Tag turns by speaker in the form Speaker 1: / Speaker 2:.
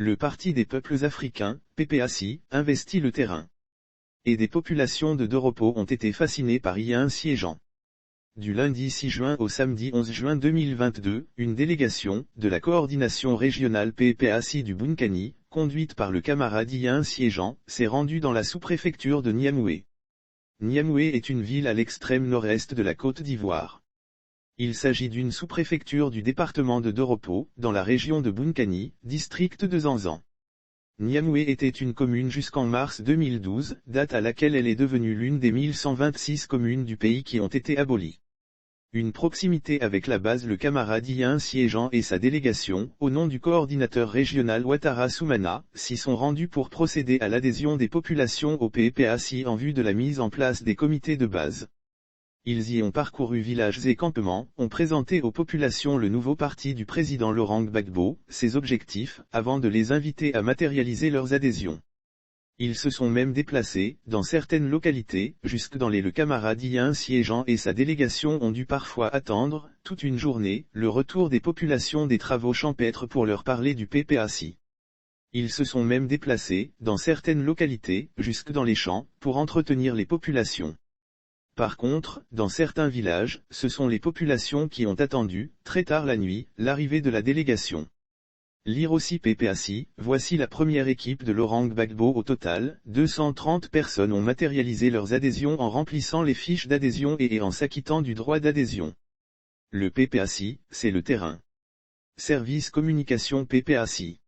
Speaker 1: Le Parti des peuples africains, PPAC, investit le terrain. Et des populations de Doropo ont été fascinées par un siégeant. Du lundi 6 juin au samedi 11 juin 2022, une délégation, de la coordination régionale PPAC du Bunkani, conduite par le camarade Ian siégeant, s'est rendue dans la sous-préfecture de Niamey. Niamey est une ville à l'extrême nord-est de la Côte d'Ivoire. Il s'agit d'une sous-préfecture du département de Doropo, dans la région de Bunkani, district de Zanzan. Niamey était une commune jusqu'en mars 2012, date à laquelle elle est devenue l'une des 1126 communes du pays qui ont été abolies. Une proximité avec la base le camarade Ian siégeant et sa délégation, au nom du coordinateur régional Ouattara Soumana, s'y sont rendus pour procéder à l'adhésion des populations au PPAC en vue de la mise en place des comités de base. Ils y ont parcouru villages et campements, ont présenté aux populations le nouveau parti du président Laurent Gbagbo, ses objectifs, avant de les inviter à matérialiser leurs adhésions. Ils se sont même déplacés, dans certaines localités, jusque dans le camarade Ian siégeant et sa délégation ont dû parfois attendre, toute une journée, le retour des populations des travaux champêtres pour leur parler du PPAC. Ils se sont même déplacés, dans certaines localités, jusque dans les champs, pour entretenir les populations. Par contre, dans certains villages, ce sont les populations qui ont attendu, très tard la nuit, l'arrivée de la délégation. Lire aussi PPAC, voici la première équipe de Laurent Gbagbo au total, 230 personnes ont matérialisé leurs adhésions en remplissant les fiches d'adhésion et en s'acquittant du droit d'adhésion. Le PPAC, c'est le terrain. Service communication PPAC.